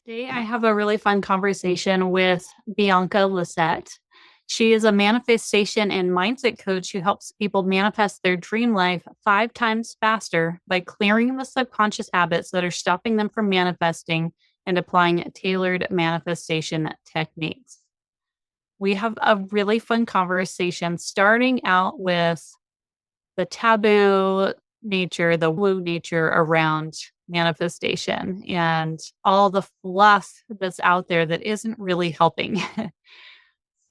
Today, I have a really fun conversation with Bianca Lysette. She is a manifestation and mindset coach who helps people manifest their dream life 5 times faster by clearing the subconscious habits that are stopping them from manifesting and applying tailored manifestation techniques. We have a really fun conversation starting out with the taboo nature, the woo nature around manifestation and all the fluff that's out there that isn't really helping.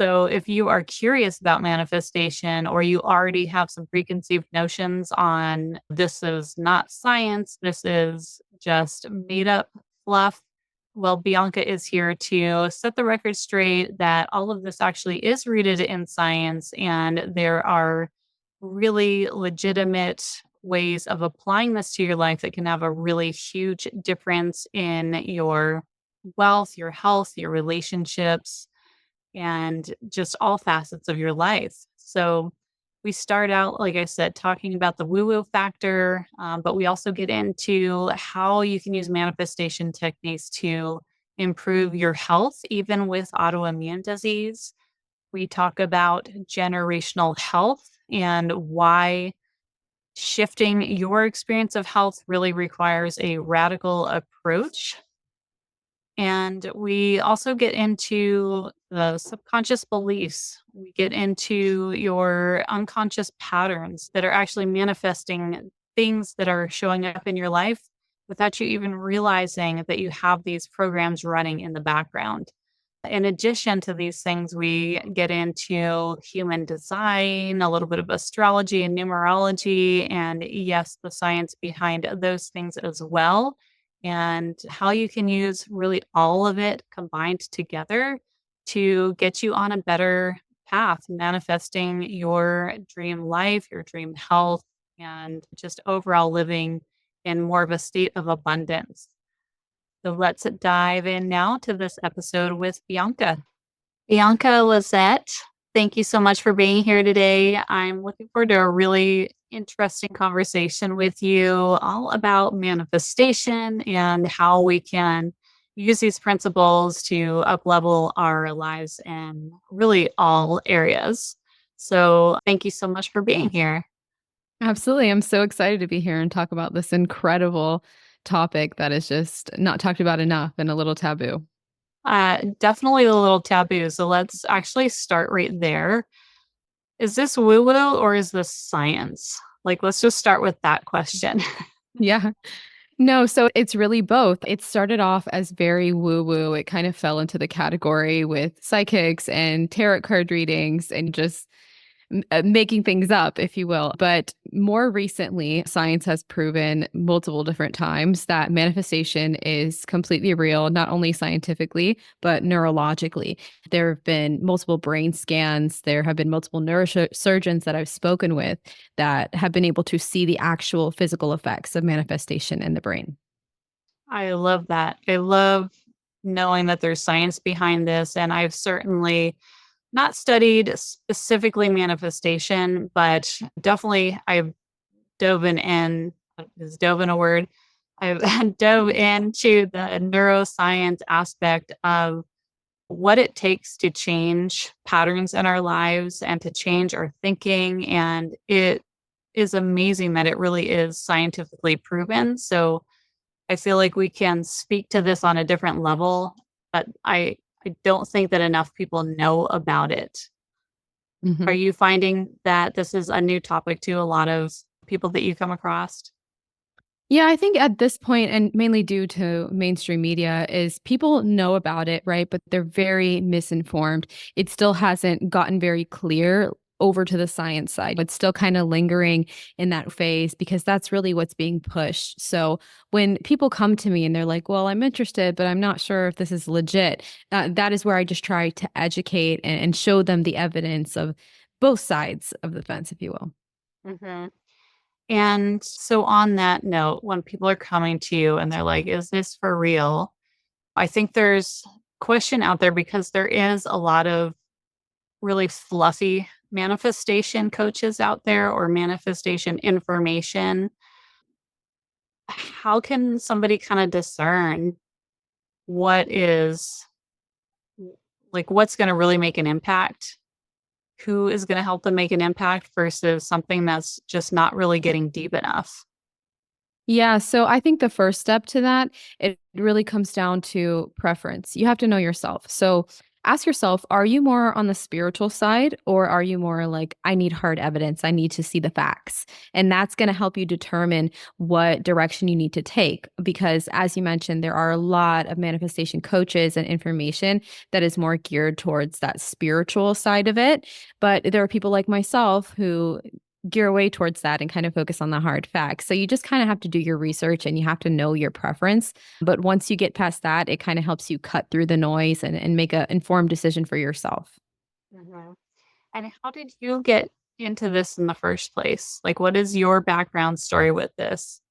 So, if you are curious about manifestation or you already have some preconceived notions on this is not science, this is just made up fluff, well, Bianca is here to set the record straight that all of this actually is rooted in science and there are really legitimate ways of applying this to your life that can have a really huge difference in your wealth, your health, your relationships, and just all facets of your life. So, we start out, like I said, talking about the woo woo factor, but we also get into how you can use manifestation techniques to improve your health, even with autoimmune disease. We talk about generational health and why shifting your experience of health really requires a radical approach. And we also get into the subconscious beliefs. We get into your unconscious patterns that are actually manifesting things that are showing up in your life without you even realizing that you have these programs running in the background. In addition to these things, we get into human design, a little bit of astrology and numerology, and yes, the science behind those things as well, and how you can use really all of it combined together to get you on a better path, manifesting your dream life, your dream health, and just overall living in more of a state of abundance. So let's dive in now to this episode with Bianca. Bianca Lysette, thank you so much for being here today. I'm looking forward to a really interesting conversation with you all about manifestation and how we can use these principles to uplevel our lives in really all areas. So thank you so much for being here. Absolutely. I'm so excited to be here and talk about this incredible topic that is just not talked about enough and a little taboo. Definitely a little taboo. So let's actually start right there. Is this woo woo or is this science? Like, let's just start with that question. Yeah. No, so it's really both. It started off as very woo woo. It kind of fell into the category with psychics and tarot card readings and just making things up, if you will. But more recently, science has proven multiple different times that manifestation is completely real, not only scientifically, but neurologically. There have been multiple brain scans, there have been multiple neurosurgeons that I've spoken with that have been able to see the actual physical effects of manifestation in the brain. I love that. I love knowing that there's science behind this. And I've certainly not studied specifically manifestation, but definitely I've dove in, is dove in a word? I've dove into the neuroscience aspect of what it takes to change patterns in our lives and to change our thinking. And it is amazing that it really is scientifically proven. So I feel like we can speak to this on a different level, but I don't think that enough people know about it. Are Mhm. you finding that this is a new topic to a lot of people that you come across? Yeah, I think at this point, and mainly due to mainstream media, is people know about it, right? But they're very misinformed. It still hasn't gotten very clear over to the science side. It's still kind of lingering in that phase because that's really what's being pushed. So when people come to me and they're like, well, I'm interested, but I'm not sure if this is legit, that is where I just try to educate and show them the evidence of both sides of the fence, if you will. Mhm. And so on that note, when people are coming to you and they're like, "Is this for real?" I think there's question out there because there is a lot of really fluffy manifestation coaches out there or manifestation information. How can somebody kinda discern what is like what's going to really make an impact, who is going to help them make an impact versus something that's just not really getting deep enough. Yeah, so I think the first step to that, it really comes down to preference. You have to know yourself. So ask yourself, are you more on the spiritual side or are you more like, I need hard evidence, I need to see the facts? And that's going to help you determine what direction you need to take. Because as you mentioned, there are a lot of manifestation coaches and information that is more geared towards that spiritual side of it. But there are people like myself who gear away towards that and kind of focus on the hard facts. So you just kind of have to do your research and you have to know your preference. But once you get past that, it kind of helps you cut through the noise and make an informed decision for yourself. Mhm. And how did you get into this in the first place? Like, what is your background story with this?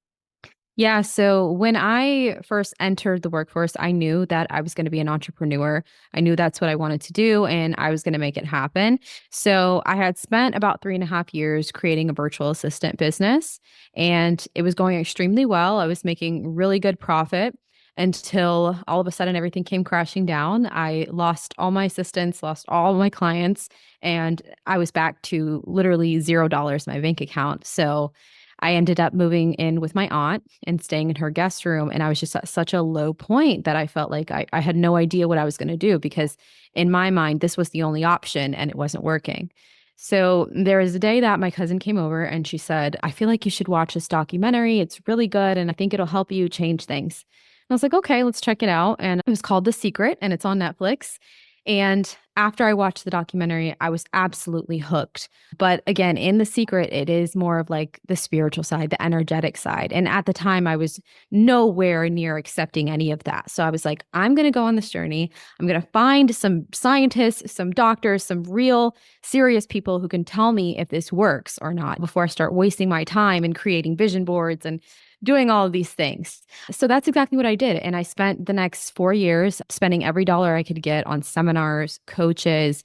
Yeah. So when I first entered the workforce, I knew that I was going to be an entrepreneur. I knew that's what I wanted to do and I was going to make it happen. So I had spent about 3.5 years creating a virtual assistant business and it was going extremely well. I was making really good profit until all of a sudden everything came crashing down. I lost all my assistants, lost all my clients, and I was back to literally $0 in my bank account. So I ended up moving in with my aunt and staying in her guest room. And I was just at such a low point that I felt like I had no idea what I was going to do because in my mind, this was the only option and it wasn't working. So there was a day that my cousin came over and she said, I feel like you should watch this documentary. It's really good and I think it'll help you change things. And I was like, okay, let's check it out. And it was called The Secret and it's on Netflix. And after I watched the documentary, I was absolutely hooked. But again, in The Secret, it is more of like the spiritual side, the energetic side. And at the time, I was nowhere near accepting any of that. So I was like, I'm going to go on this journey. I'm going to find some scientists, some doctors, some real serious people who can tell me if this works or not before I start wasting my time and creating vision boards and doing all of these things. So that's exactly what I did. And I spent the next 4 years spending every dollar I could get on seminars, coaches,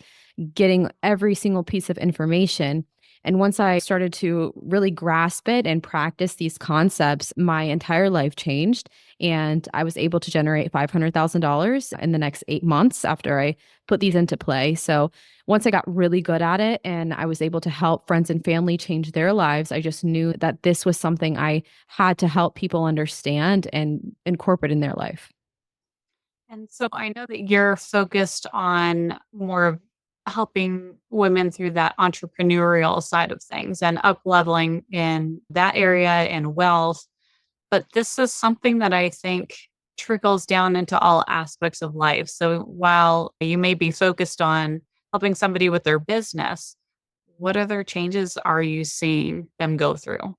getting every single piece of information. And once I started to really grasp it and practice these concepts, my entire life changed. And I was able to generate $500,000 in the next 8 months after I put these into play. So once I got really good at it and I was able to help friends and family change their lives, I just knew that this was something I had to help people understand and incorporate in their life. And so I know that you're focused on more of helping women through that entrepreneurial side of things and up leveling in that area and wealth. But this is something that I think trickles down into all aspects of life. So while you may be focused on helping somebody with their business, what other changes are you seeing them go through?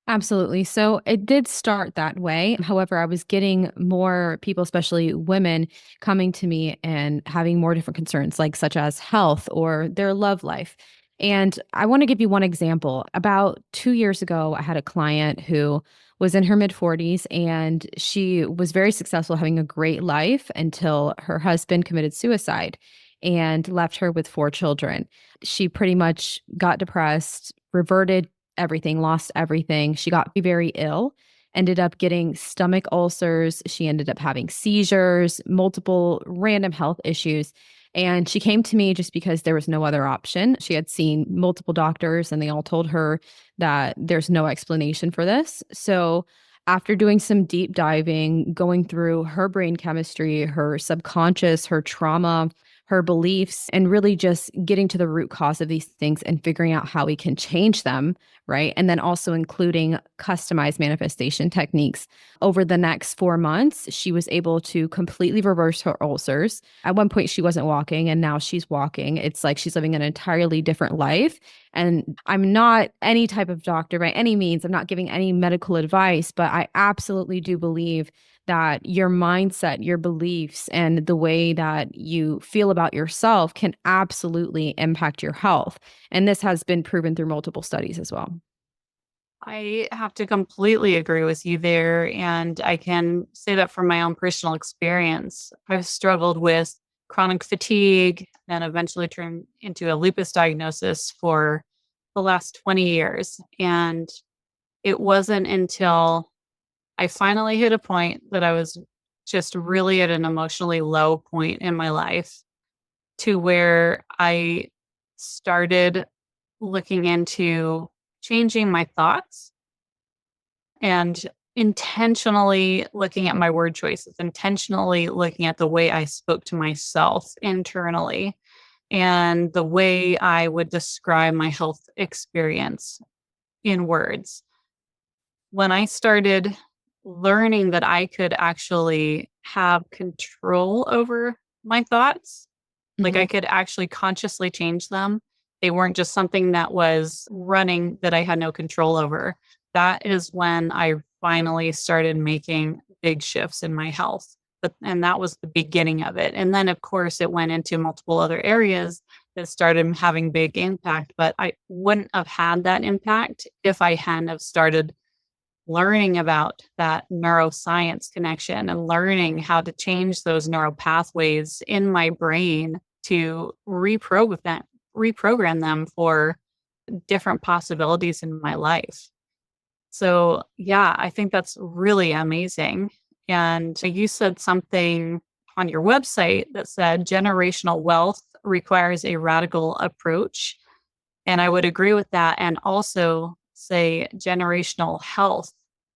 Absolutely. So it did start that way. However, I was getting more people, especially women, coming to me and having more different concerns, like such as health or their love life. And I want to give you one example. About 2 years ago, I had a client who was in her mid 40s and she was very successful, having a great life until her husband committed suicide and left her with 4 children. She pretty much got depressed, reverted everything, lost everything. She got very ill, ended up getting stomach ulcers. She ended up having seizures, multiple random health issues. And she came to me just because there was no other option. She had seen multiple doctors and they all told her that there's no explanation for this. So, after doing some deep diving, going through her brain chemistry, her subconscious, her trauma, her beliefs, and really just getting to the root cause of these things and figuring out how we can change them, right? And then also including customized manifestation techniques. Over the next 4 months, she was able to completely reverse her ulcers. At one point, she wasn't walking, and now she's walking. It's like she's living an entirely different life. And I'm not any type of doctor by any means. I'm not giving any medical advice, but I absolutely do believe that your mindset, your beliefs, and the way that you feel about yourself can absolutely impact your health. And this has been proven through multiple studies as well. I have to completely agree with you there. And I can say that from my own personal experience. I've struggled with chronic fatigue and eventually turned into a lupus diagnosis for the last 20 years. And it wasn't until I finally hit a point that I was just really at an emotionally low point in my life to where I started looking into changing my thoughts and intentionally looking at my word choices, intentionally looking at the way I spoke to myself internally and the way I would describe my health experience in words. When I started learning that I could actually have control over my thoughts, like Mhm. I could actually consciously change them. They weren't just something that was running that I had no control over. That is when I finally started making big shifts in my health. And that was the beginning of it. And then of course it went into multiple other areas that started having big impact, but I wouldn't have had that impact if I hadn't have started learning about that neuroscience connection and learning how to change those neural pathways in my brain to reprogram them for different possibilities in my life. So, yeah, I think that's really amazing. And you said something on your website that said generational wealth requires a radical approach. And I would agree with that. And also say generational health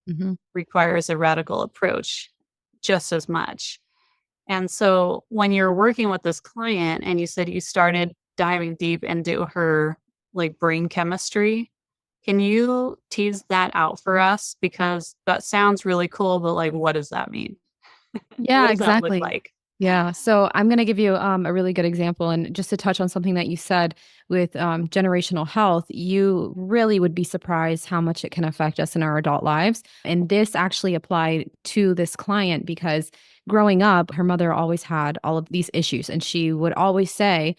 Mhm. requires a radical approach just as much. And so when you're working with this client and you said you started diving deep into her like brain chemistry, can you tease that out for us? Because that sounds really cool, but like, what does that mean? What Yeah, does that look exactly. like? Yeah. So I'm going to give you a really good example. And just to touch on something that you said with generational health, you really would be surprised how much it can affect us in our adult lives. And this actually applied to this client because growing up, her mother always had all of these issues. And she would always say,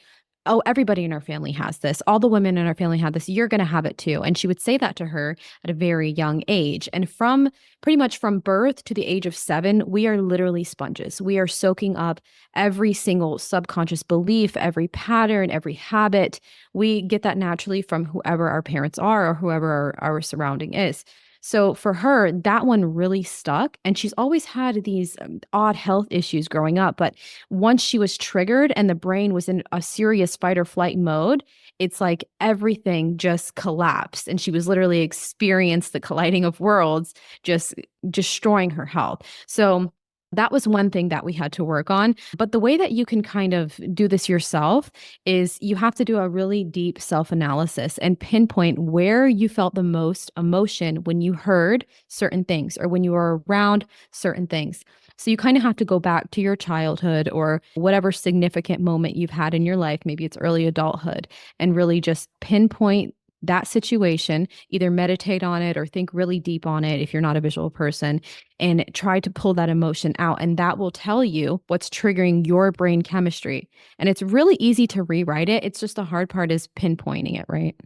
"Oh, everybody in our family has this. All the women in our family had this. You're going to have it too." And she would say that to her at a very young age. And from pretty much from birth to the age of 7, we are literally sponges. We are soaking up every single subconscious belief, every pattern, every habit. We get that naturally from whoever our parents are or whoever our surrounding is. So for her, that one really stuck. And she's always had these odd health issues growing up. But once she was triggered and the brain was in a serious fight or flight mode, it's like everything just collapsed. And she was literally experienced the colliding of worlds, just destroying her health. So that was one thing that we had to work on. But the way that you can kind of do this yourself is you have to do a really deep self analysis and pinpoint where you felt the most emotion when you heard certain things or when you were around certain things. So you kind of have to go back to your childhood or whatever significant moment you've had in your life, maybe it's early adulthood, and really just pinpoint that situation, either meditate on it or think really deep on it if you're not a visual person, and try to pull that emotion out. And that will tell you what's triggering your brain chemistry. And it's really easy to rewrite it. It's just the hard part is pinpointing it, right?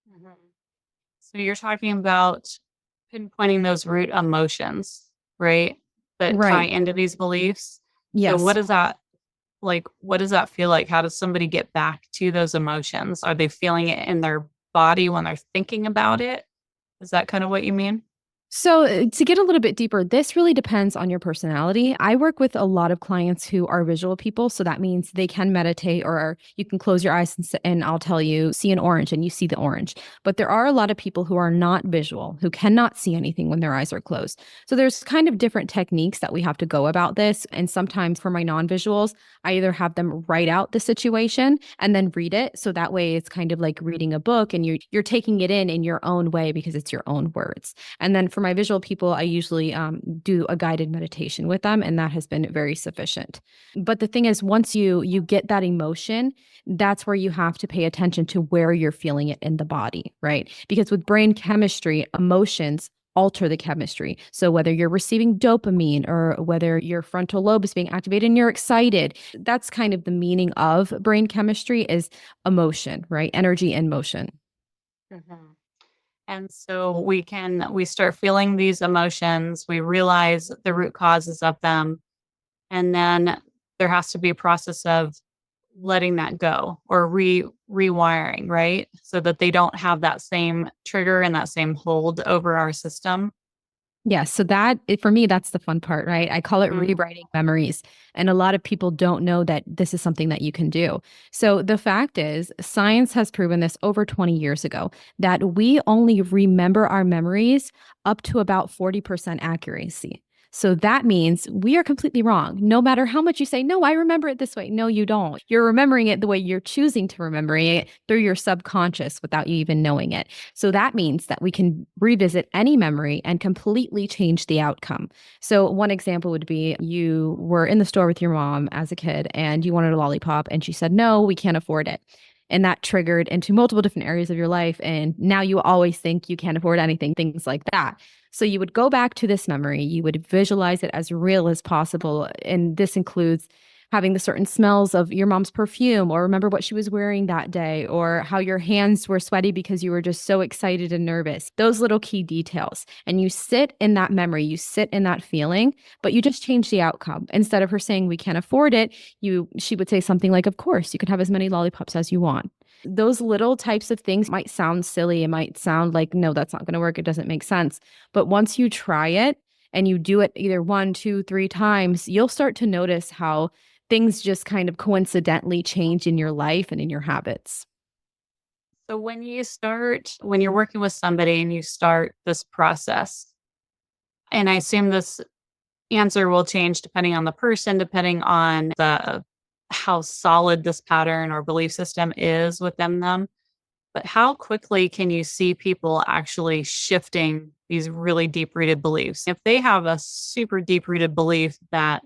Mhm. So you're talking about pinpointing those root emotions, right? That tie Right. into these beliefs. So what Yes. does that like, what does that feel like? How does somebody get back to those emotions? Are they feeling it in their body when they're thinking about it? Is that kind of what you mean? So, to get a little bit deeper, this really depends on your personality. I work with a lot of clients who are visual people. So, that means they can meditate, or you can close your eyes and I'll tell you, see an orange, and you see the orange. But there are a lot of people who are not visual, who cannot see anything when their eyes are closed. So, there's kind of different techniques that we have to go about this. And sometimes for my non visuals, I either have them write out the situation and then read it. So, that way it's kind of like reading a book and you're taking it in your own way because it's your own words. And then for my visual people, I usually do a guided meditation with them, and that has been very sufficient. But the thing is, once you get that emotion, that's where you have to pay attention to where you're feeling it in the body, right? Because with brain chemistry, emotions alter the chemistry. So whether you're receiving dopamine or whether your frontal lobe is being activated and you're excited, that's kind of the meaning of brain chemistry is emotion, right? Energy and motion. Mhm. And so we start feeling these emotions, we realize the root causes of them, and then there has to be a process of letting that go or rewiring, right? So that they don't have that same trigger and that same hold over our system. Yeah, so for me, that's the fun part, right? I call it Mhm. rewriting memories. And a lot of people don't know that this is something that you can do. So the fact is, science has proven this over 20 years ago that we only remember our memories up to about 40% accuracy. So that means we are completely wrong. No matter how much you say, no, I remember it this way. No, you don't. You're remembering it the way you're choosing to remember it through your subconscious without you even knowing it. So that means that we can revisit any memory and completely change the outcome. So, one example would be you were in the store with your mom as a kid and you wanted a lollipop, and she said, no, we can't afford it. And that triggered into multiple different areas of your life. And now you always think you can't afford anything, things like that. So, you would go back to this memory, you would visualize it as real as possible. And this includes having the certain smells of your mom's perfume, or remember what she was wearing that day, or how your hands were sweaty because you were just so excited and nervous. Those little key details. And you sit in that memory, you sit in that feeling, but you just change the outcome. Instead of her saying we can't afford it, she would say something like, of course, you can have as many lollipops as you want. Those little types of things might sound silly. It might sound like, no, that's not going to work. It doesn't make sense. But once you try it and you do it either one, two, three times, you'll start to notice how things just kind of coincidentally change in your life and in your habits. So when you're working with somebody and you start this process, and I assume this answer will change depending on the person, depending on how solid this pattern or belief system is within them. But how quickly can you see people actually shifting these really deep rooted beliefs? If they have a super deep rooted belief that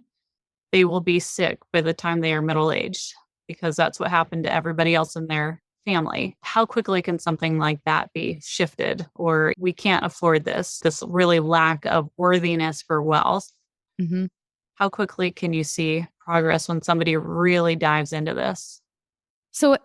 they will be sick by the time they are middle aged, because that's what happened to everybody else in their family, how quickly can something like that be shifted? Or we can't afford this really lack of worthiness for wealth. Mhm. How quickly can you see progress when somebody really dives into this? So,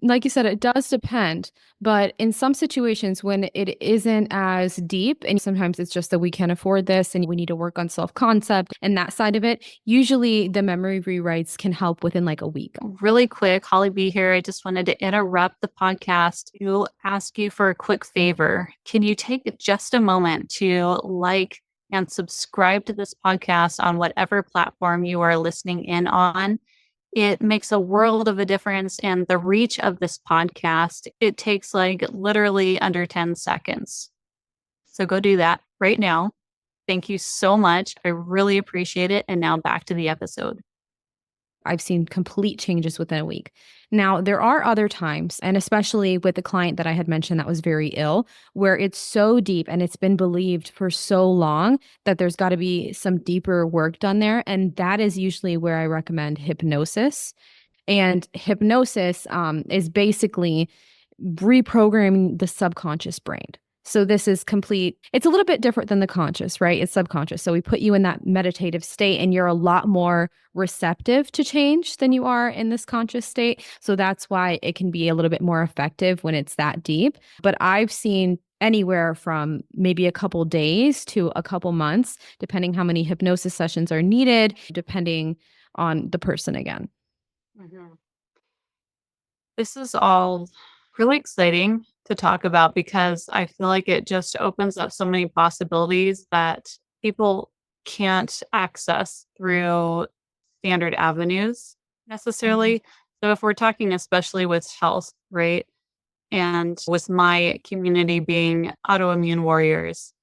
like you said, it does depend. But in some situations, when it isn't as deep, and sometimes it's just that we can't afford this and we need to work on self concept and that side of it, usually the memory rewrites can help within like a week. Really quick, Holly B here. I just wanted to interrupt the podcast to ask you for a quick favor. Can you take just a moment to like and subscribe to this podcast on whatever platform you are listening in on? It makes a world of a difference in the reach of this podcast. It takes like literally under 10 seconds. So go do that right now. Thank you so much. I really appreciate it. And now back to the episode. I've seen complete changes within a week. Now, there are other times, and especially with the client that I had mentioned that was very ill, where it's so deep and it's been believed for so long that there's got to be some deeper work done there. And that is usually where I recommend hypnosis. And hypnosis is basically reprogramming the subconscious brain. So this is complete. It's a little bit different than the conscious, right? It's subconscious. So we put you in that meditative state and you're a lot more receptive to change than you are in this conscious state. So that's why it can be a little bit more effective when it's that deep. But I've seen anywhere from maybe a couple days to a couple months, depending how many hypnosis sessions are needed, depending on the person again. Mhm. This is all really exciting to talk about because I feel like it just opens up so many possibilities that people can't access through standard avenues Mhm. necessarily. So, if we're talking especially with health, right? And with my community being autoimmune warriors,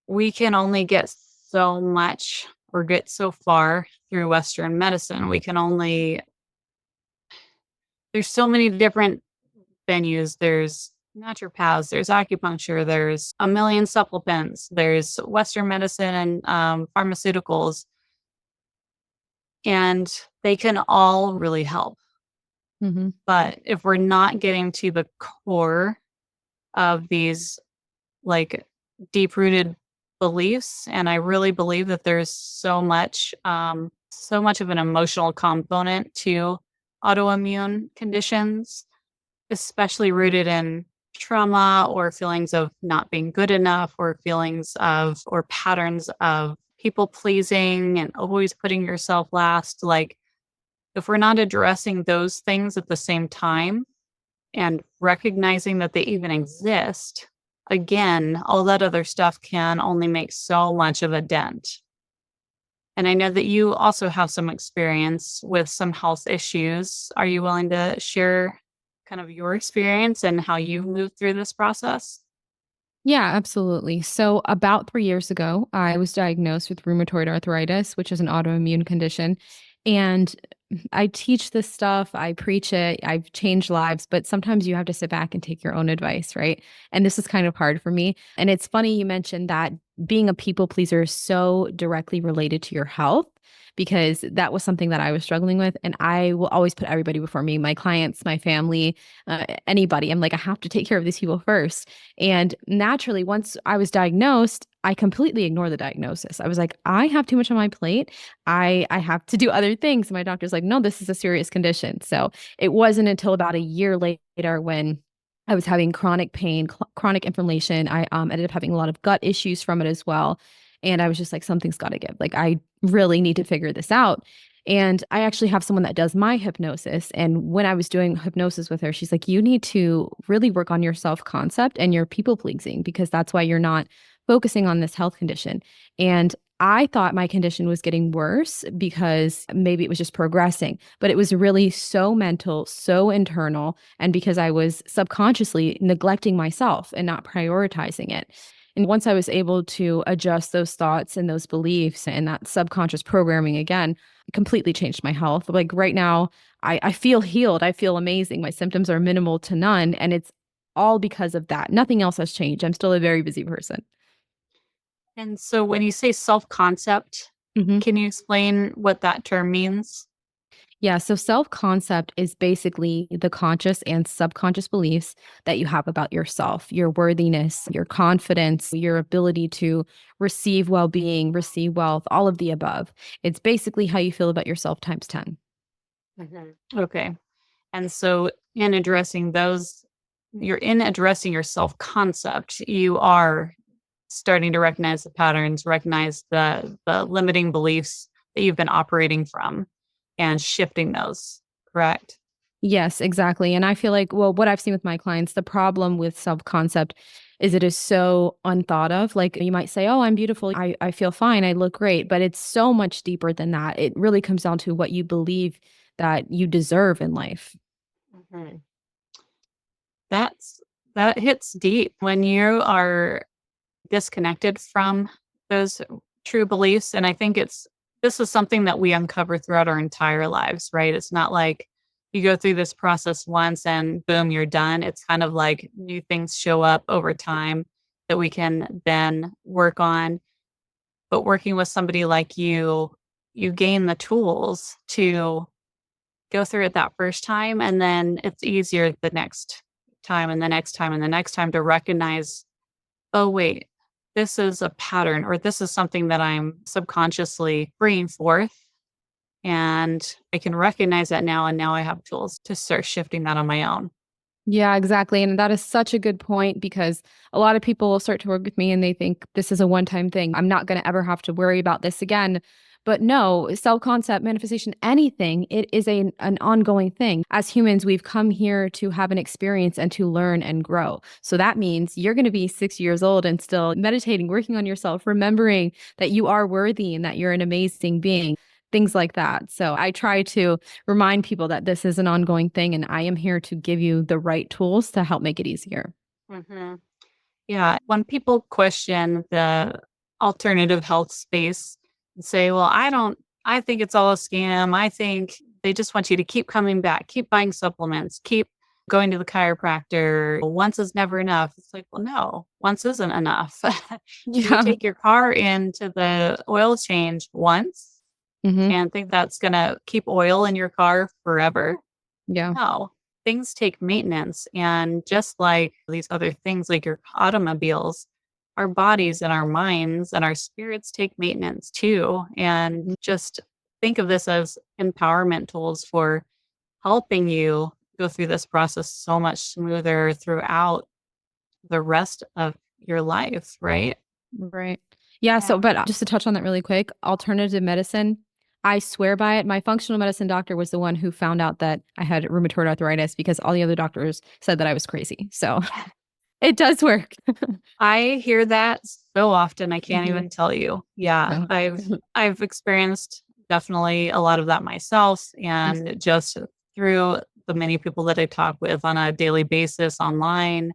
we can only get so much or get so far through Western medicine. There's so many different venues. There's naturopaths, there's acupuncture, there's a million supplements, there's Western medicine and pharmaceuticals, and they can all really help. Mhm. But if we're not getting to the core of these like deep rooted beliefs, and I really believe that there's so much of an emotional component to autoimmune conditions, especially rooted in trauma or feelings of not being good enough or feelings of or patterns of people pleasing and always putting yourself last. Like, if we're not addressing those things at the same time and recognizing that they even exist, again, all that other stuff can only make so much of a dent. And I know that you also have some experience with some health issues. Are you willing to share kind of your experience and how you moved through this process? Yeah, absolutely. So, about 3 years ago, I was diagnosed with rheumatoid arthritis, which is an autoimmune condition. And I teach this stuff, I preach it, I've changed lives, but sometimes you have to sit back and take your own advice, right? And this is kind of hard for me. And it's funny you mentioned that being a people pleaser is so directly related to your health because that was something that I was struggling with. And I will always put everybody before me, my clients, my family, anybody. I'm like, I have to take care of these people first. And naturally, once I was diagnosed, I completely ignored the diagnosis. I was like, I have too much on my plate. I have to do other things. My doctor's like, no, this is a serious condition. So it wasn't until about a year later when I was having chronic pain, chronic inflammation. I ended up having a lot of gut issues from it as well. And I was just like, something's got to give. Like, I really need to figure this out. And I actually have someone that does my hypnosis. And when I was doing hypnosis with her, she's like, you need to really work on your self concept and your people pleasing because that's why you're not focusing on this health condition. And I thought my condition was getting worse because maybe it was just progressing, but it was really so mental, so internal. And because I was subconsciously neglecting myself and not prioritizing it. And once I was able to adjust those thoughts and those beliefs and that subconscious programming again, it completely changed my health. Like right now, I feel healed. I feel amazing. My symptoms are minimal to none. And it's all because of that. Nothing else has changed. I'm still a very busy person. And so when you say self-concept, Mhm. can you explain what that term means? Yeah, so self concept is basically the conscious and subconscious beliefs that you have about yourself, your worthiness, your confidence, your ability to receive well being, receive wealth, all of the above. It's basically how you feel about yourself times 10. Mhm. Okay. And so in addressing those, you're in addressing your self-concept, you are starting to recognize the patterns, recognize the limiting beliefs that you've been operating from and shifting those, correct? Yes, exactly. And I feel like, well, what I've seen with my clients, the problem with self concept is it is so unthought of. Like you might say, oh, I'm beautiful. I feel fine. I look great. But it's so much deeper than that. It really comes down to what you believe that you deserve in life. Mhm. That's that hits deep when you are disconnected from those true beliefs. And I think this is something that we uncover throughout our entire lives, right? It's not like you go through this process once and boom, you're done. It's kind of like new things show up over time that we can then work on. But working with somebody like you gain the tools to go through it that first time. And then it's easier the next time and the next time and the next time to recognize, oh, wait, this is a pattern or this is something that I'm subconsciously bringing forth. And I can recognize that now. And now I have tools to start shifting that on my own. Yeah, exactly. And that is such a good point because a lot of people will start to work with me and they think this is a one time thing. I'm not going to ever have to worry about this again. But no, self concept, manifestation, anything, it is an ongoing thing. As humans, we've come here to have an experience and to learn and grow. So that means you're going to be 6 years old and still meditating, working on yourself, remembering that you are worthy and that you're an amazing being, things like that. So I try to remind people that this is an ongoing thing and I am here to give you the right tools to help make it easier. Hmm. Yeah. When people question the alternative health space and say, well, I think it's all a scam. I think they just want you to keep coming back, keep buying supplements, keep going to the chiropractor. Once is never enough. It's like, well, no, once isn't enough. Do you Yeah. take your car into the oil change once Hmm. and think that's going to keep oil in your car forever? Yeah. No, things take maintenance. And just like these other things, like your automobiles, our bodies and our minds and our spirits take maintenance too. And Mhm. just think of this as empowerment tools for helping you go through this process so much smoother throughout the rest of your life, right? Right. Yeah. Yeah. So, but just to touch on that really quick, alternative medicine, I swear by it. My functional medicine doctor was the one who found out that I had rheumatoid arthritis because all the other doctors said that I was crazy. So, It does work. I hear that so often, I can't Mhm. even tell you. Yeah, Yeah. I've experienced definitely a lot of that myself, and just through the many people that I talk with on a daily basis online,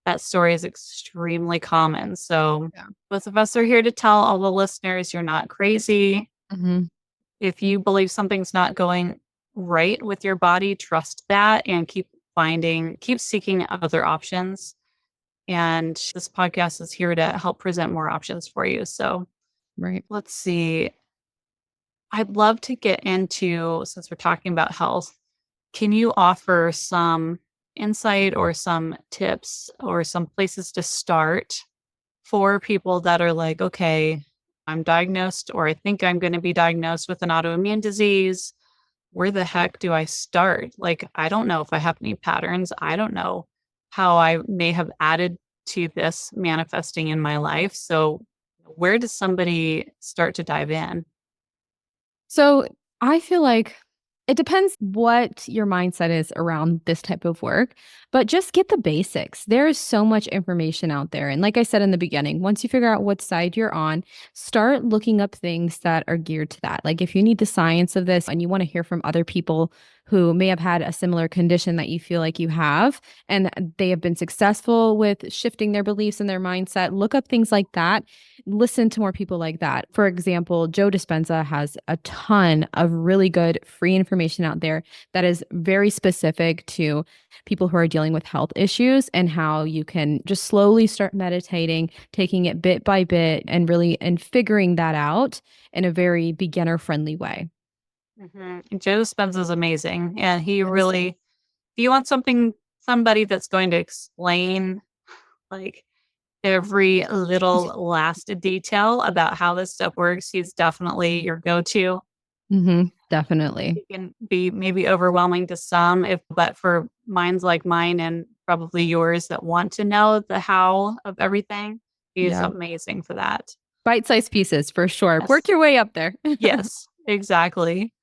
that story is extremely common. So Yeah. both of us are here to tell all the listeners you're not crazy. Mhm. If you believe something's not going right with your body, trust that and keep seeking other options. And this podcast is here to help present more options for you. So Right. let's see. I'd love to get into, since we're talking about health, can you offer some insight or some tips or some places to start for people that are like, okay, I'm diagnosed or I think I'm going to be diagnosed with an autoimmune disease. Where the heck do I start? Like, I don't know if I have any patterns. I don't know how I may have added to this manifesting in my life. So, where does somebody start to dive in? So I feel like it depends what your mindset is around this type of work, but just get the basics. There is so much information out there. And like I said in the beginning, once you figure out what side you're on, start looking up things that are geared to that. Like if you need the science of this and you want to hear from other people who may have had a similar condition that you feel like you have, and they have been successful with shifting their beliefs and their mindset, look up things like that. Listen to more people like that. For example, Joe Dispenza has a ton of really good free information out there that is very specific to people who are dealing with health issues and how you can just slowly start meditating, taking it bit by bit and figuring that out in a very beginner friendly way. Joe Dispenza is amazing. And he Yes. really, if you want somebody that's going to explain like every little last detail about how this stuff works, he's definitely your go-to. Definitely. It can be maybe overwhelming to some, if but for minds like mine and probably yours that want to know the how of everything, he's Yeah. amazing for that. Bite-sized pieces for sure. Work Yes. your way up there. Yes, exactly.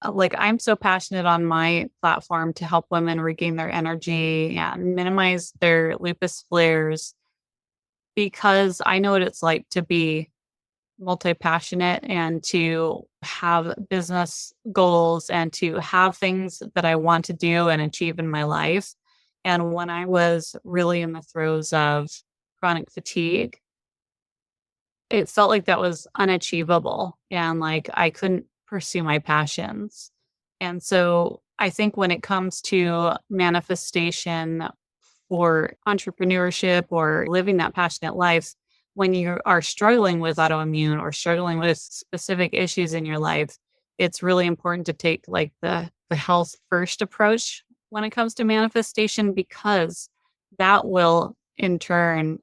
Like, I'm so passionate on my platform to help women regain their energy and minimize their lupus flares because I know what it's like to be multi-passionate and to have business goals and to have things that I want to do and achieve in my life. And when I was really in the throes of chronic fatigue, it felt like that was unachievable and like I couldn't pursue my passions. And so I think when it comes to manifestation for entrepreneurship or living that passionate life, when you are struggling with autoimmune or struggling with specific issues in your life, it's really important to take like the health first approach when it comes to manifestation because that will in turn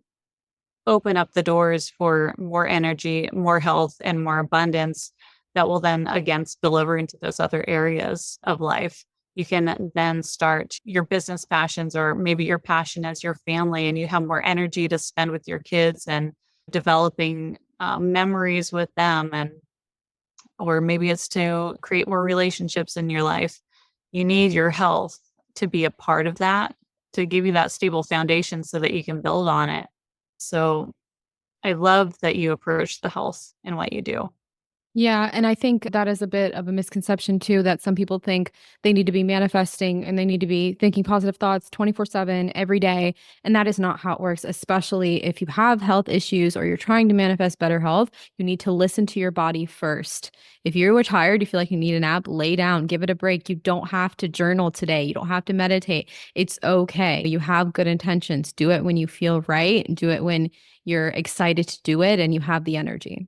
open up the doors for more energy, more health, and more abundance that will then again spill over into those other areas of life. You can then start your business passions or maybe your passion as your family, and you have more energy to spend with your kids and developing memories with them. And or maybe it's to create more relationships in your life. You need your health to be a part of that, to give you that stable foundation so that you can build on it. So I love that you approach the health in what you do. Yeah, and I think that is a bit of a misconception too that some people think they need to be manifesting and they need to be thinking positive thoughts 24/7 every day, and that is not how it works, especially if you have health issues or you're trying to manifest better health, you need to listen to your body first. If you are tired, you feel like you need a nap, lay down, give it a break. You don't have to journal today. You don't have to meditate. It's okay. You have good intentions. Do it when you feel right, do it when you're excited to do it and you have the energy.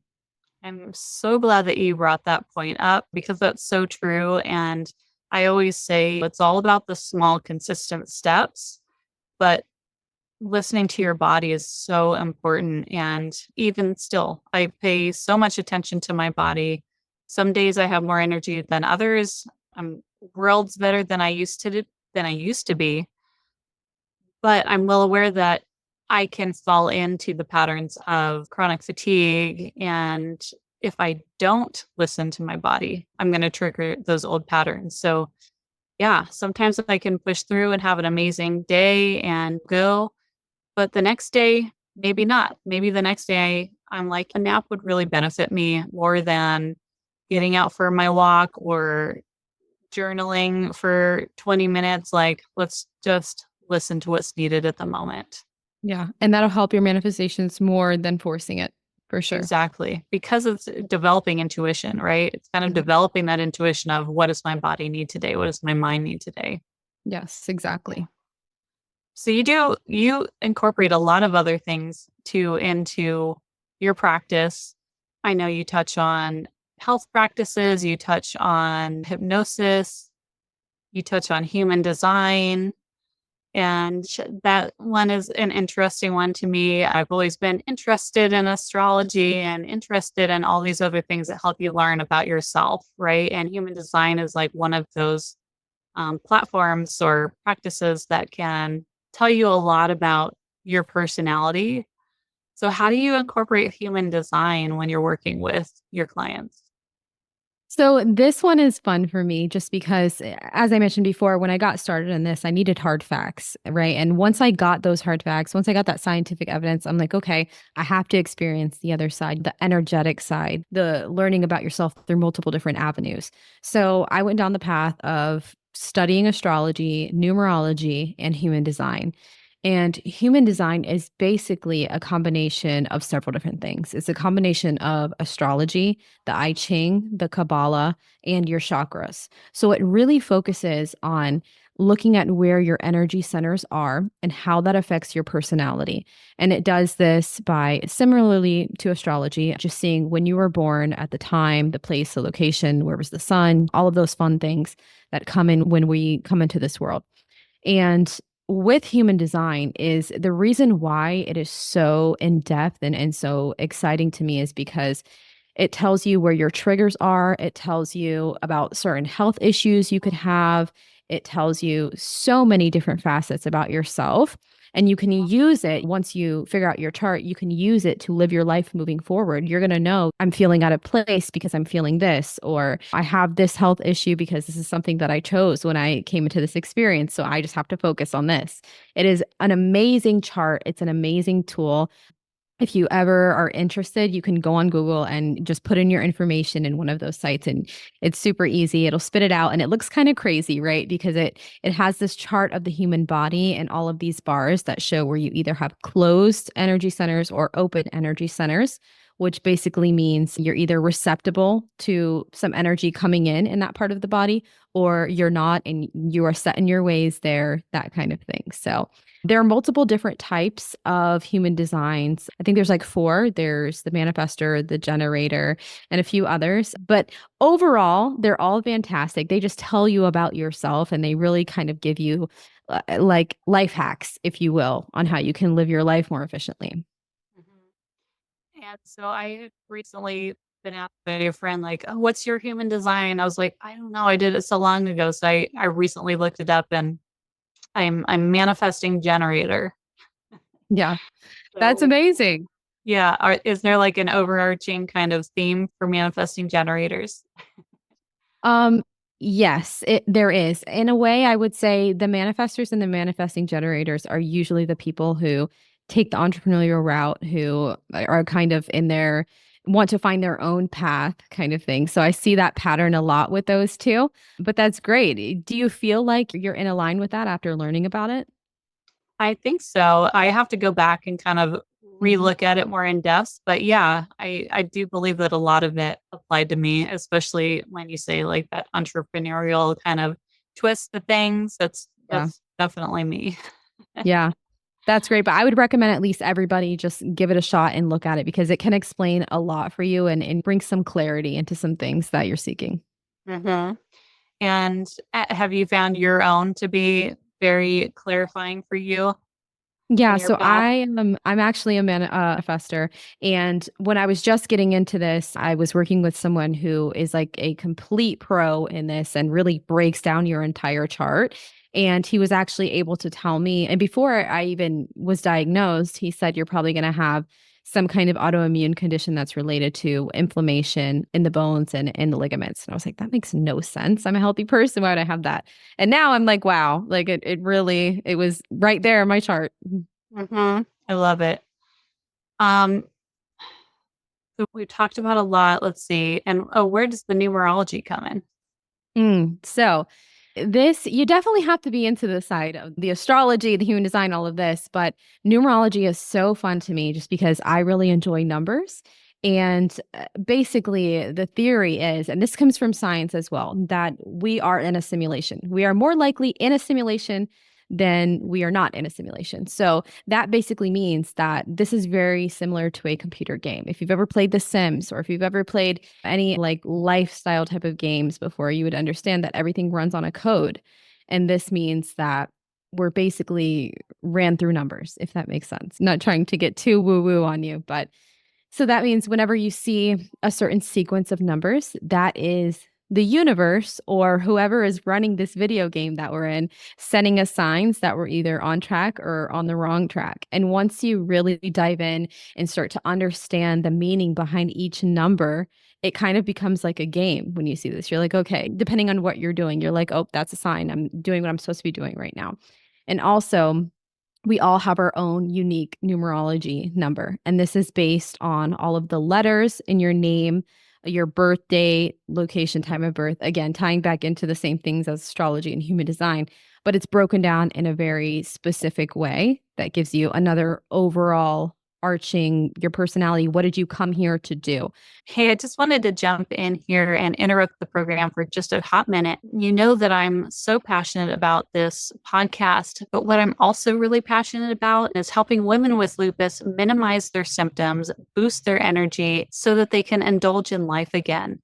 I'm so glad that you brought that point up because that's so true. And I always say it's all about the small, consistent steps, but listening to your body is so important. And even still, I pay so much attention to my body. Some days I have more energy than others. I'm worlds better than I used to be. But I'm well aware that I can fall into the patterns of chronic fatigue. And if I don't listen to my body, I'm going to trigger those old patterns. So, yeah, sometimes I can push through and have an amazing day and go. But the next day, maybe not. Maybe the next day I'm like, a nap would really benefit me more than getting out for my walk or journaling for 20 minutes. Like, let's just listen to what's needed at the moment. Yeah. And that'll help your manifestations more than forcing it for sure. Exactly. Because it's developing intuition, right? It's kind of Mhm. developing that intuition of what does my body need today? What does my mind need today? Yes, exactly. So you incorporate a lot of other things too into your practice. I know you touch on health practices, you touch on hypnosis, you touch on human design, and that one is an interesting one to me. I've always been interested in astrology and interested in all these other things that help you learn about yourself, right? And human design is like one of those platforms or practices that can tell you a lot about your personality. So, how do you incorporate human design when you're working with your clients? So this one is fun for me just because, as I mentioned before, when I got started in this, I needed hard facts, right? And once I got those hard facts, once I got that scientific evidence, I'm like, okay, I have to experience the other side, the energetic side, the learning about yourself through multiple different avenues. So I went down the path of studying astrology, numerology, and human design. And human design is basically a combination of several different things. It's a combination of astrology, the I Ching, the Kabbalah, and your chakras. So it really focuses on looking at where your energy centers are and how that affects your personality. And it does this by, similarly to astrology, just seeing when you were born, at the time, the place, the location, where was the sun, all of those fun things that come in when we come into this world. And with human design is the reason why it is so in depth and so exciting to me is because it tells you where your triggers are. It tells you about certain health issues you could have. It tells you so many different facets about yourself. And you can use it once you figure out your chart, you can use it to live your life moving forward. You're going to know I'm feeling out of place because I'm feeling this, or I have this health issue because this is something that I chose when I came into this experience. So I just have to focus on this. It is an amazing chart. It's an amazing tool. If you ever are interested, you can go on Google and just put in your information in one of those sites and it's super easy. It'll spit it out and it looks kind of crazy, right? Because it has this chart of the human body and all of these bars that show where you either have closed energy centers or open energy centers, which basically means you're either receptible to some energy coming in that part of the body or you're not and you are set in your ways there, that kind of thing. So there are multiple different types of human designs. I think there's like four. There's the manifester, the generator, and a few others. But overall, they're all fantastic. They just tell you about yourself and they really kind of give you like life hacks, if you will, on how you can live your life more efficiently. Mhm. And so I recently been asked by a friend, like, "Oh, what's your human design?" I was like, "I don't know. I did it so long ago." So I recently looked it up and I'm manifesting generator. Yeah, that's So amazing. yeah, is there like an overarching kind of theme for manifesting generators? Um, yes, there is. In a way, I would say the manifestors and the manifesting generators are usually the people who take the entrepreneurial route, who are kind of in their want to find their own path kind of thing. So I see that pattern a lot with those two, but that's great. Do you feel like you're in a line with that after learning about it? I think so. I have to go back and kind of Mhm. relook at it more in depth, but yeah, I do believe that a lot of it applied to me, especially when you say like that entrepreneurial kind of twist to things. Yeah. That's definitely me. Yeah. That's great, but I would recommend at least everybody just give it a shot and look at it because it can explain a lot for you and bring some clarity into some things that you're seeking. Mhm. And have you found your own to be very clarifying for you Yeah, in your so path? I'm actually a manifester, and when I was just getting into this, I was working with someone who is like a complete pro in this and really breaks down your entire chart. And he was actually able to tell me, and before I even was diagnosed, he said you're probably going to have some kind of autoimmune condition that's related to inflammation in the bones and in the ligaments. And I was like, that makes no sense. I'm a healthy person. Why would I have that? And now I'm like, wow, like it really, it was right there in my chart. I love it. Um, so we talked about a lot. Let's see. And where does the numerology come in? So this, you definitely have to be into the side of the astrology, the human design, all of this. But numerology is so fun to me just because I really enjoy numbers. And basically, the theory is, and this comes from science as well, that we are in a simulation. We are more likely in a simulation than we are not in a simulation. So that basically means that this is very similar to a computer game. If you've ever played The Sims or if you've ever played any like lifestyle type of games before, you would understand that everything runs on a code. And this means that we're basically ran through numbers, if that makes sense. Not trying to get too woo woo on you, but so that means whenever you see a certain sequence of numbers, that is the universe or whoever is running this video game that we're in sending us signs that we're either on track or on the wrong track. And once you really dive in and start to understand the meaning behind each number, it kind of becomes like a game when you see this. You're like, okay, depending on what you're doing, you're like, oh, that's a sign. I'm doing what I'm supposed to be doing right now. And also, we all have our own unique numerology number. And this is based on all of the letters in your name, your birth date, location, time of birth. Again, tying back into the same things as astrology and human design, but it's broken down in a very specific way that gives you another overall arching your personality. What did you come here to do? Hey, I just wanted to jump in here and interrupt the program for just a hot minute. You know that I'm so passionate about this podcast, but what I'm also really passionate about is helping women with lupus minimize their symptoms, boost their energy so that they can indulge in life again.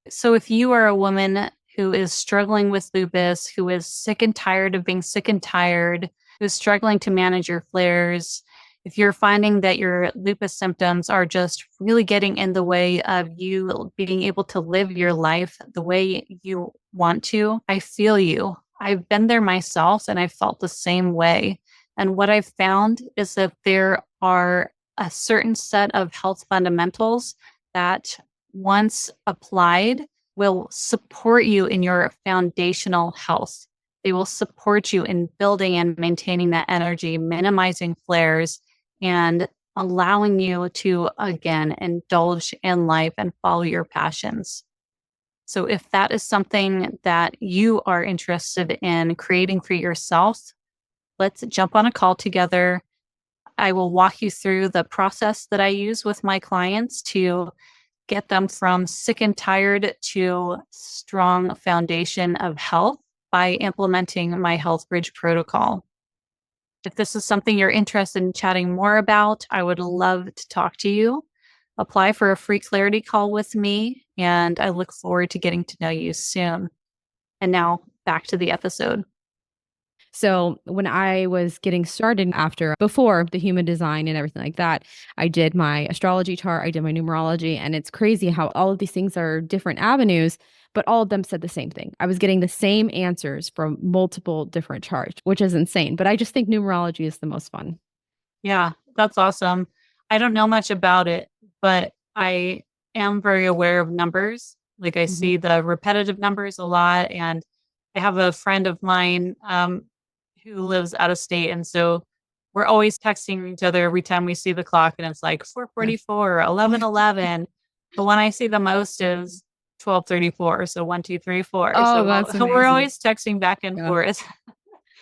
So if you are a woman who is struggling with lupus, who is sick and tired of being sick and tired, who's struggling to manage your flares, if you're finding that your lupus symptoms are just really getting in the way of you being able to live your life the way you want to, I feel you. I've been there myself and I felt the same way. And what I've found is that there are a certain set of health fundamentals that once applied will support you in your foundational health. They will support you in building and maintaining that energy, minimizing flares, and allowing you to, again, indulge in life and follow your passions. So, if that is something that you are interested in creating for yourself, let's jump on a call together. I will walk you through the process that I use with my clients to get them from sick and tired to strong foundation of health by implementing my Health Bridge protocol. If this is something you're interested in chatting more about, I would love to talk to you. Apply for a free clarity call with me, and I look forward to getting to know you soon. And now back to the episode. So when I was getting started before the human design and everything like that, I did my astrology chart, I did my numerology, and it's crazy how all of these things are different avenues, but all of them said the same thing. I was getting the same answers from multiple different charts, which is insane. But I just think numerology is the most fun. Yeah, that's awesome. I don't know much about it, but I am very aware of numbers. Like I Mhm. see the repetitive numbers a lot. And I have a friend of mine who lives out of state. And so we're always texting each other every time we see the clock and it's like Yeah. 4:44, 11:11. The one I see the most is 12:34. So 1, 2, 3, 4. Oh, So that's we're amazing. always texting back and Yeah. forth.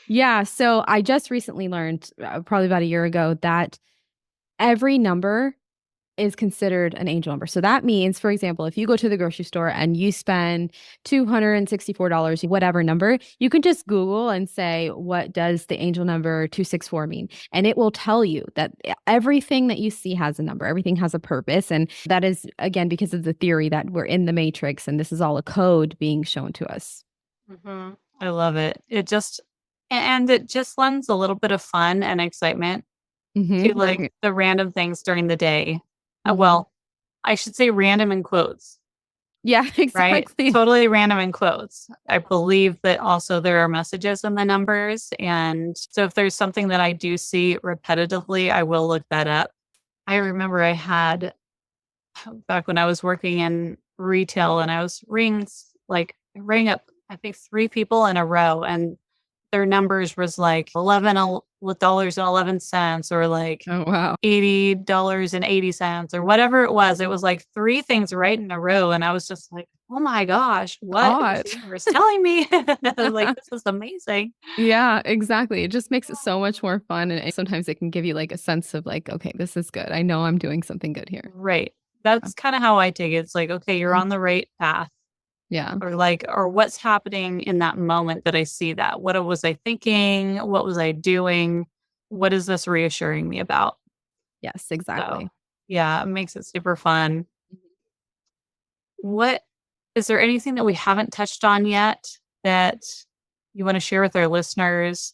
Yeah. So I just recently learned, probably about a year ago, that every number is considered an angel number. So that means, for example, if you go to the grocery store and you spend $264, whatever number, you can just Google and say, what does the angel number 264 mean? And it will tell you that everything that you see has a number, everything has a purpose. And that is, again, because of the theory that we're in the matrix and this is all a code being shown to us. I love it. And it just lends a little bit of fun and excitement to like the random things during the day. Mm-hmm. Well, I should say random in quotes, Yeah, right? exactly. Totally random in quotes. I believe that also there are messages in the numbers. And so if there's something that I do see repetitively, I will look that up. I remember I had back when I was working in retail and I was rang up, I think 3 people in a row. And their numbers was like $11.11 or like Oh, wow. $80.80 or whatever it was. It was like 3 things right in a row, and I was just like, "Oh my gosh, what is Odd. the universe telling me?" Like, "This is amazing." Yeah, exactly. It just makes it so much more fun, and sometimes it can give you, like, a sense of, like, "Okay, this is good. I know I'm doing something good here." Right. That's kinda how I take it. It's like, "Okay, you're Mm, on the right path." yeah. Or what's happening in that moment that I see that? What was I thinking? What was I doing? What is this reassuring me about? Yes, So, exactly. yeah, it makes it super fun. What is there anything that we haven't touched on yet that you wanna share with our listeners,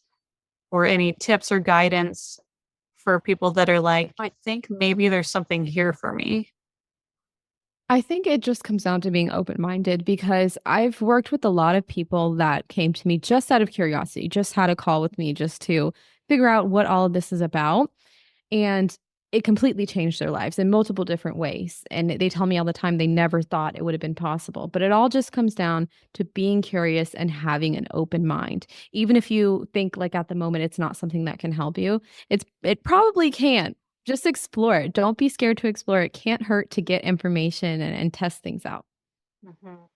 or any tips or guidance for people that are like, "I think maybe there's something here for me?" I think it just comes down to being open-minded because I've worked with a lot of people that came to me just out of curiosity, just had a call with me just to figure out what all of this is about. And it completely changed their lives in multiple different ways. And they tell me all the time they never thought it would have been possible. But it all just comes down to being curious and having an open mind. Even if you think like at the moment it's not something that can help you, it probably can. Just explore it. Don't be scared to explore. It can't hurt to get information and test things out. Mhm.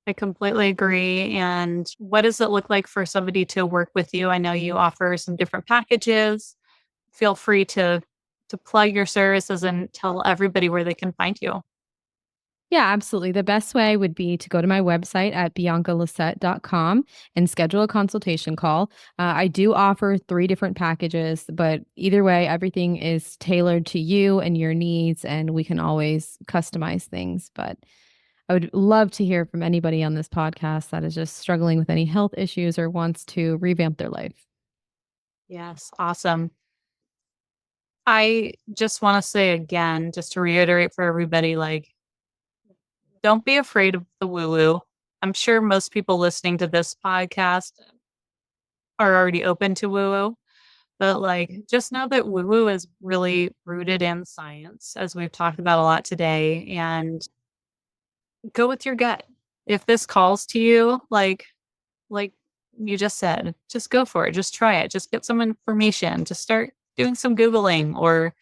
I completely agree. And what does it look like for somebody to work with you? I know you offer some different packages. Feel free to plug your services and tell everybody where they can find you. Yeah, absolutely. The best way would be to go to my website at biancalysette.com and schedule a consultation call. I do offer 3 different packages, but either way, everything is tailored to you and your needs, and we can always customize things. But I would love to hear from anybody on this podcast that is just struggling with any health issues or wants to revamp their life. Yes, awesome. I just want to say again, just to reiterate for everybody, like, don't be afraid of the woo woo. I'm sure most people listening to this podcast are already open to woo woo, but like, just know that woo woo is really rooted in science, as we've talked about a lot today, and go with your gut. If this calls to you, like you just said, just go for it. Just try it. Just get some information. Just start doing some Googling or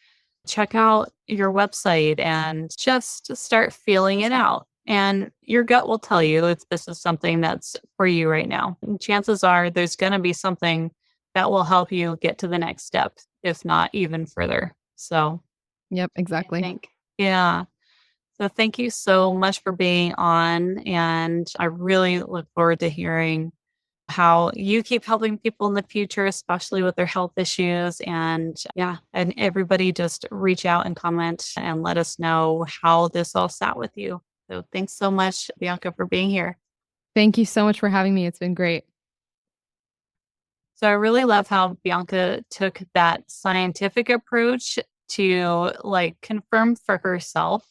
check out your website and just start feeling it out. And your gut will tell you if this is something that's for you right now. And chances are there's going to be something that will help you get to the next step, if not even further. So Yep, I exactly. think, yeah. So thank you so much for being on. And I really look forward to hearing how you keep helping people in the future, especially with their health issues. And yeah, and everybody just reach out and comment and let us know how this all sat with you. So thanks so much, Bianca, for being here. Thank you so much for having me. It's been great. So I really love how Bianca took that scientific approach to like confirm for herself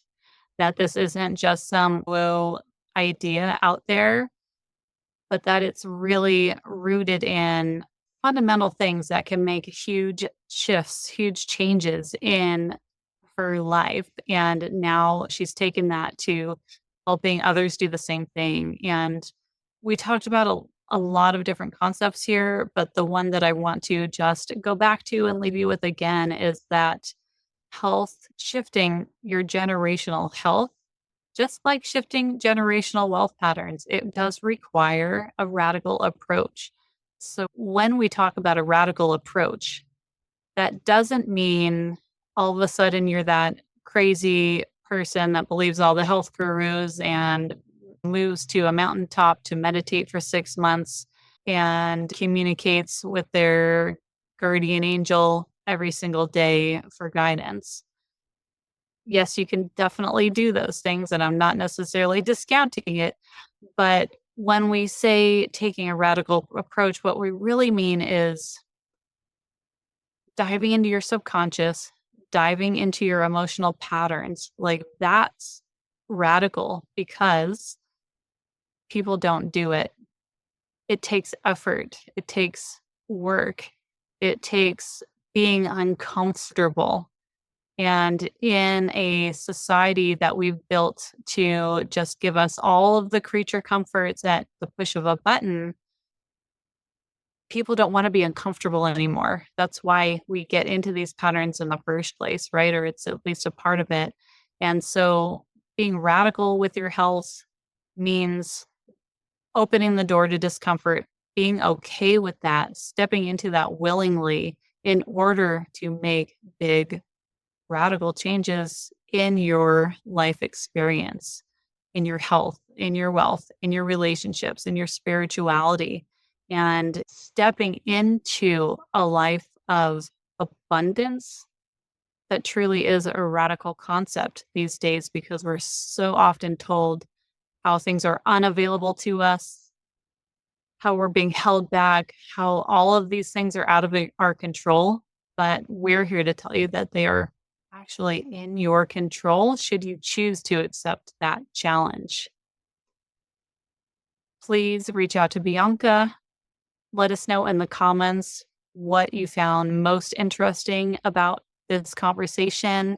that this isn't just some woo idea out there, but that it's really rooted in fundamental things that can make huge shifts, huge changes in her life. And now she's taken that to helping others do the same thing. And we talked about a lot of different concepts here, but the one that I want to just go back to and leave you with again is that health, shifting your generational health, just like shifting generational wealth patterns, it does require a radical approach. So, when we talk about a radical approach, that doesn't mean all of a sudden you're that crazy person that believes all the health gurus and moves to a mountaintop to meditate for 6 months and communicates with their guardian angel every single day for guidance. Yes, you can definitely do those things, and I'm not necessarily discounting it. But when we say taking a radical approach, what we really mean is diving into your subconscious, diving into your emotional patterns. Like that's radical because people don't do it. It takes effort, it takes work, it takes being uncomfortable. And in a society that we've built to just give us all of the creature comforts at the push of a button, people don't want to be uncomfortable anymore. That's why we get into these patterns in the first place, right? Or it's at least a part of it. And so being radical with your health means opening the door to discomfort, being okay with that, stepping into that willingly in order to make big radical changes in your life experience, in your health, in your wealth, in your relationships, in your spirituality, and stepping into a life of abundance that truly is a radical concept these days because we're so often told how things are unavailable to us, how we're being held back, how all of these things are out of our control. But we're here to tell you that they are actually in your control should you choose to accept that challenge. Please reach out to Bianca. Let us know in the comments what you found most interesting about this conversation.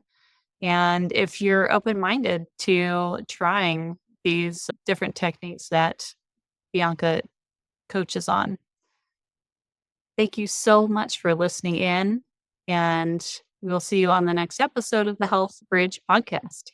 And if you're open minded to trying these different techniques that Bianca coaches on. Thank you so much for listening in, and we will see you on the next episode of the Health Bridge podcast.